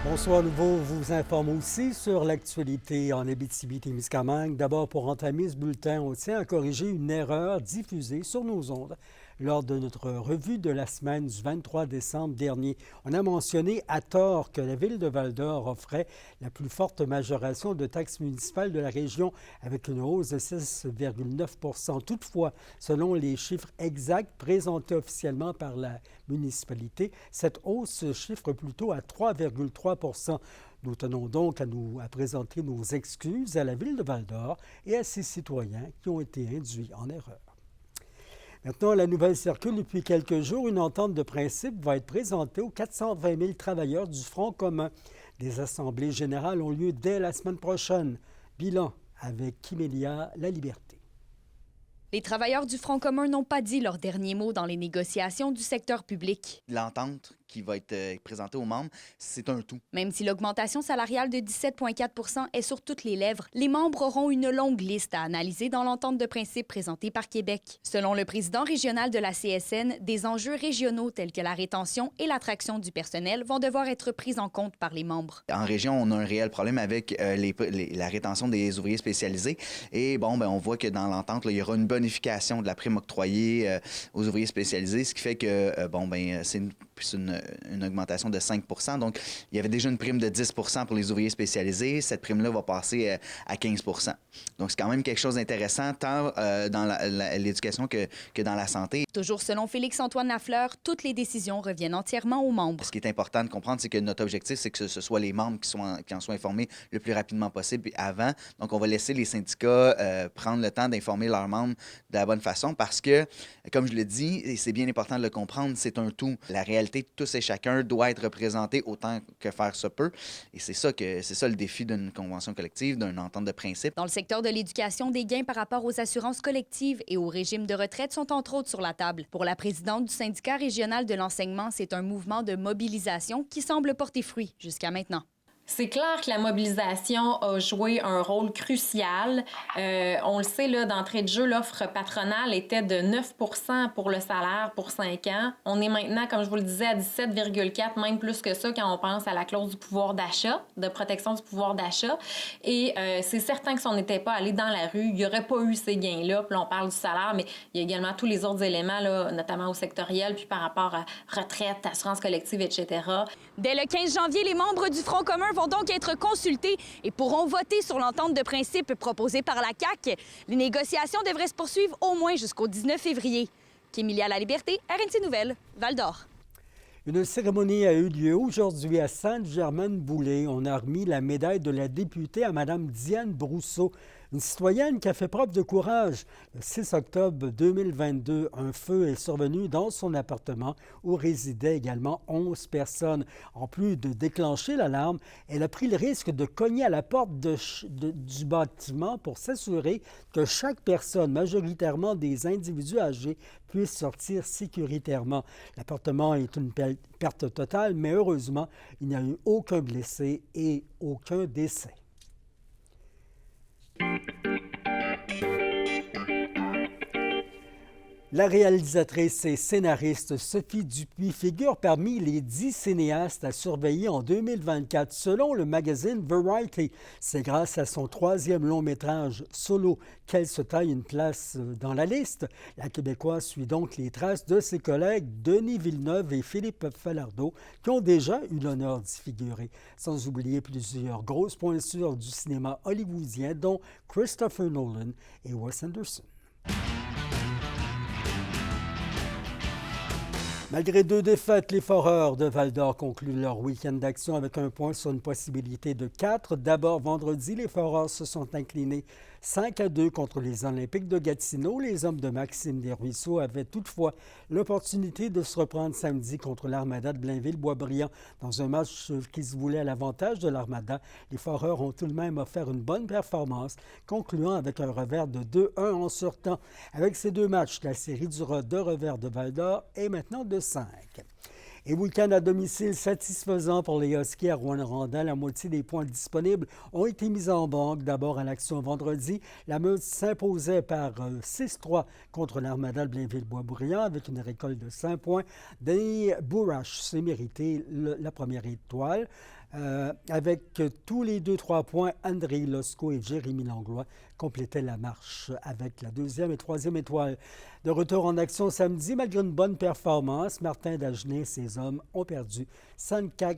Bonsoir à nouveau, vous informe aussi sur l'actualité en Abitibi-Témiscamingue. D'abord, pour entamer ce bulletin, on tient à corriger une erreur diffusée sur nos ondes lors de notre revue de la semaine du 23 décembre dernier. On a mentionné à tort que la ville de Val-d'Or offrait la plus forte majoration de taxes municipales de la région avec une hausse de 6,9 %. Toutefois, selon les chiffres exacts présentés officiellement par la municipalité, cette hausse se chiffre plutôt à 3,3 %. Nous tenons donc à présenter nos excuses à la ville de Val-d'Or et à ses citoyens qui ont été induits en erreur. Maintenant, la nouvelle circule depuis quelques jours. Une entente de principe va être présentée aux 420 000 travailleurs du Front commun. Des assemblées générales ont lieu dès la semaine prochaine. Bilan avec Kimélia La Liberté. Les travailleurs du Front commun n'ont pas dit leur dernier mot dans les négociations du secteur public. L'entente qui va être présentée aux membres, c'est un tout. Même si l'augmentation salariale de 17,4 % est sur toutes les lèvres, les membres auront une longue liste à analyser dans l'entente de principe présentée par Québec. Selon le président régional de la CSN, des enjeux régionaux tels que la rétention et l'attraction du personnel vont devoir être pris en compte par les membres. En région, on a un réel problème avec la rétention des ouvriers spécialisés. Et on voit que dans l'entente, il y aura une bonification de la prime octroyée aux ouvriers spécialisés, ce qui fait que c'est une augmentation de 5 %. Donc, il y avait déjà une prime de 10 % pour les ouvriers spécialisés. Cette prime-là va passer à 15 %. Donc, c'est quand même quelque chose d'intéressant, tant dans l'éducation que dans la santé. Toujours selon Félix-Antoine Lafleur, toutes les décisions reviennent entièrement aux membres. Ce qui est important de comprendre, c'est que notre objectif, c'est que ce soit les membres qui en soient informés le plus rapidement possible avant. Donc, on va laisser les syndicats prendre le temps d'informer leurs membres de la bonne façon parce que, comme je le dis, et c'est bien important de le comprendre, c'est un tout. La réalité de tous et chacun doit être représenté autant que faire se peut. Et c'est ça le défi d'une convention collective, d'une entente de principe. Dans le secteur de l'éducation, des gains par rapport aux assurances collectives et au régime de retraite sont entre autres sur la table. Pour la présidente du syndicat régional de l'enseignement, c'est un mouvement de mobilisation qui semble porter fruit jusqu'à maintenant. C'est clair que la mobilisation a joué un rôle crucial. On le sait, là, d'entrée de jeu, l'offre patronale était de 9 % pour le salaire pour 5 ans. On est maintenant, comme je vous le disais, à 17,4 %, même plus que ça quand on pense à la clause du pouvoir d'achat, de protection du pouvoir d'achat. Et c'est certain que si on n'était pas allé dans la rue, il n'y aurait pas eu ces gains-là. Puis là, on parle du salaire, mais il y a également tous les autres éléments, là, notamment au sectoriel, puis par rapport à retraite, assurance collective, etc. Dès le 15 janvier, les membres du Front commun vont donc être consultés et pourront voter sur l'entente de principe proposée par la CAQ. Les négociations devraient se poursuivre au moins jusqu'au 19 février. Kimélia La Liberté, RNC Nouvelles, Val-d'Or. Une cérémonie a eu lieu aujourd'hui à Sainte-Germaine-Boulay. On a remis la médaille de la députée à Mme Diane Brousseau, une citoyenne qui a fait preuve de courage. Le 6 octobre 2022, un feu est survenu dans son appartement où résidaient également 11 personnes. En plus de déclencher l'alarme, elle a pris le risque de cogner à la porte du bâtiment pour s'assurer que chaque personne, majoritairement des individus âgés, puisse sortir sécuritairement. L'appartement est une perte totale, mais heureusement, il n'y a eu aucun blessé et aucun décès. La réalisatrice et scénariste Sophie Dupuis figure parmi les 10 cinéastes à surveiller en 2024, selon le magazine Variety. C'est grâce à son 3e long-métrage solo qu'elle se taille une place dans la liste. La Québécoise suit donc les traces de ses collègues Denis Villeneuve et Philippe Falardeau, qui ont déjà eu l'honneur d'y figurer. Sans oublier plusieurs grosses pointures du cinéma hollywoodien, dont Christopher Nolan et Wes Anderson. Malgré 2 défaites, les Foreurs de Val-d'Or concluent leur week-end d'action avec un point sur une possibilité de 4. D'abord, vendredi, les Foreurs se sont inclinés 5-2 contre les Olympiques de Gatineau. Les hommes de Maxime Desruisseaux avaient toutefois l'opportunité de se reprendre samedi contre l'Armada de Blainville-Boisbriand. Dans un match qui se voulait à l'avantage de l'Armada, les Foreurs ont tout de même offert une bonne performance, concluant avec un revers de 2-1 en surtemps. Avec ces 2 matchs, la série de revers de Val-d'Or est maintenant de 5. Et week-end à domicile satisfaisant pour les Huskies à Rouyn-Noranda. La moitié des points disponibles ont été mis en banque. D'abord à l'action vendredi, la Meute s'imposait par 6-3 contre l'Armada de Blainville-Boisbriand avec une récolte de 5 points. Denis Bourrache s'est mérité la première étoile. Avec tous les 2-3 points, André Losco et Jérémy Langlois complétaient la marche avec la deuxième et troisième étoile. De retour en action samedi, malgré une bonne performance, Martin Dagenet et ses hommes ont perdu 5-4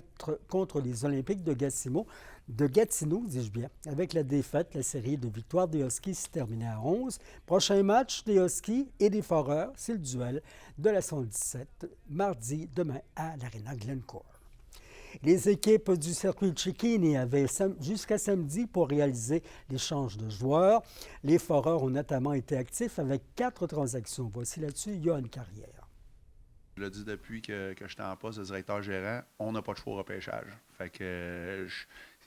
contre les Olympiques de Gatineau, dis-je bien. Avec la défaite, la série de victoires des Huskies s'est terminée à 11. Prochain match des Huskies et des Foreurs, c'est le duel de la 117, mardi, demain à l'Arena Glencore. Les équipes du circuit Chickini avaient jusqu'à samedi pour réaliser l'échange de joueurs. Les Foreurs ont notamment été actifs avec 4 transactions. Voici là-dessus Johan Carrière. Je l'ai dit depuis que j'étais en poste de directeur gérant, on n'a pas de choix au repêchage. Fait que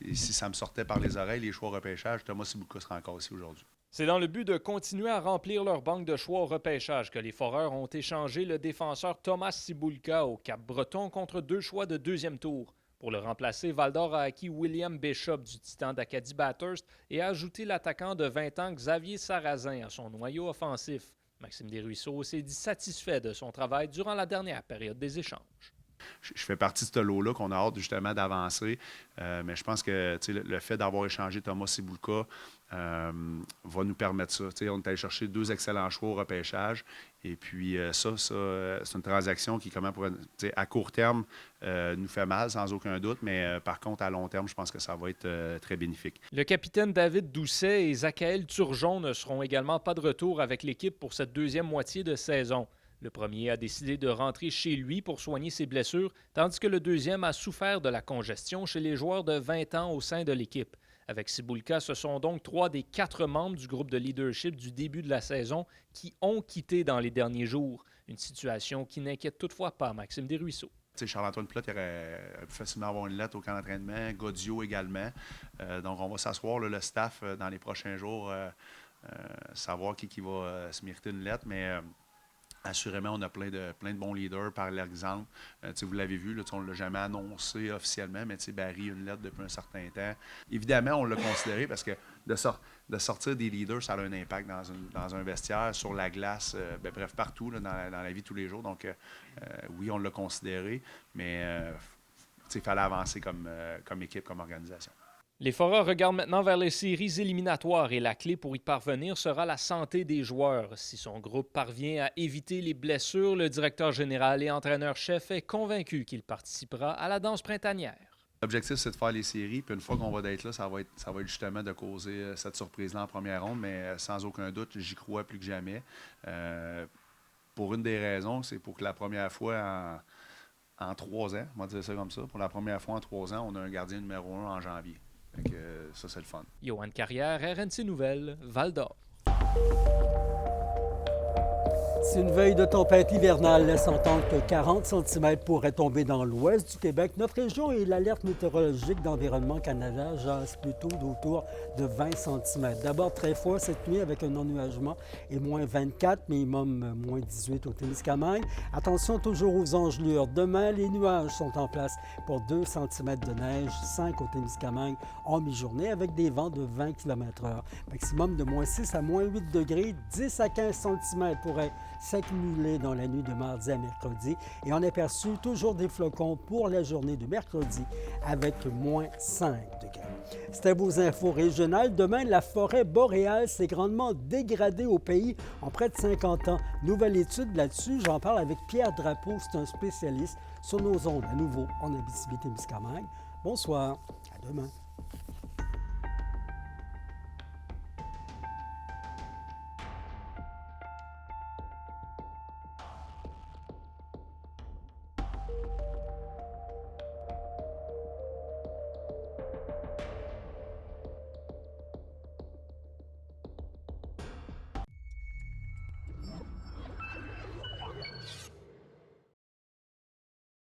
si ça me sortait par les oreilles, les choix au repêchage, Thomas Sibulka sera encore ici aujourd'hui. C'est dans le but de continuer à remplir leur banque de choix au repêchage que les Foreurs ont échangé le défenseur Thomas Sibulka au Cap-Breton contre 2 choix de deuxième tour. Pour le remplacer, Val-d'Or a acquis William Bishop du Titan d'Acadie Bathurst et a ajouté l'attaquant de 20 ans Xavier Sarrazin à son noyau offensif. Maxime Desruisseaux s'est dit satisfait de son travail durant la dernière période des échanges. Je fais partie de ce lot-là qu'on a hâte justement d'avancer, mais je pense que le fait d'avoir échangé Thomas Sibulka va nous permettre ça. On est allé chercher 2 excellents choix au repêchage et puis ça c'est une transaction qui, à court terme, nous fait mal sans aucun doute, mais par contre, à long terme, je pense que ça va être très bénéfique. Le capitaine David Doucet et Zachaël Turgeon ne seront également pas de retour avec l'équipe pour cette deuxième moitié de saison. Le premier a décidé de rentrer chez lui pour soigner ses blessures, tandis que le deuxième a souffert de la congestion chez les joueurs de 20 ans au sein de l'équipe. Avec Sibulka, ce sont donc 3 des 4 membres du groupe de leadership du début de la saison qui ont quitté dans les derniers jours. Une situation qui n'inquiète toutefois pas Maxime Desruisseaux. Charles-Antoine Plot aurait pu facilement avoir une lettre au camp d'entraînement, Gaudio également. Donc on va s'asseoir, le staff, dans les prochains jours, savoir qui va se mériter une lettre, mais... assurément, on a plein de bons leaders, par l'exemple. Vous l'avez vu, là, on ne l'a jamais annoncé officiellement, mais Barry a une lettre depuis un certain temps. Évidemment, on l'a considéré parce que de sortir des leaders, ça a un impact dans un vestiaire, sur la glace, bref, partout là, dans la vie de tous les jours. Donc, oui, on l'a considéré, mais il fallait avancer comme équipe, comme organisation. Les Foreurs regardent maintenant vers les séries éliminatoires et la clé pour y parvenir sera la santé des joueurs. Si son groupe parvient à éviter les blessures, le directeur général et entraîneur-chef est convaincu qu'il participera à la danse printanière. L'objectif, c'est de faire les séries, puis une fois qu'on va d'être là, ça va être justement de causer cette surprise-là en première ronde, mais sans aucun doute, j'y crois plus que jamais. Pour une des raisons, c'est pour que la première fois en 3 ans, on va dire ça comme ça, pour la première fois en 3 ans, on a un gardien numéro 1 en janvier. Donc, ça, c'est le fun. Johan Carrière, RNC Nouvelles, Val-d'Or. Si une veille de tempête hivernale laisse entendre que 40 cm pourraient tomber dans l'ouest du Québec, notre région et l'alerte météorologique d'Environnement Canada jasent plutôt d'autour de 20 cm. D'abord très froid cette nuit avec un ennuagement et moins 24, minimum moins 18 au Témiscamingue. Attention toujours aux engelures. Demain, les nuages sont en place pour 2 cm de neige, 5 au Témiscamingue en mi-journée avec des vents de 20 km/h. Maximum de moins 6 à moins 8 degrés, 10 à 15 cm pourraient s'accumuler dans la nuit de mardi à mercredi et on aperçut toujours des flocons pour la journée de mercredi avec moins 5 degrés. C'était vos infos régionales. Demain, la forêt boréale s'est grandement dégradée au pays en près de 50 ans. Nouvelle étude là-dessus, j'en parle avec Pierre Drapeau, c'est un spécialiste sur nos ondes à nouveau en Abitibi-Témiscamingue. Bonsoir, à demain.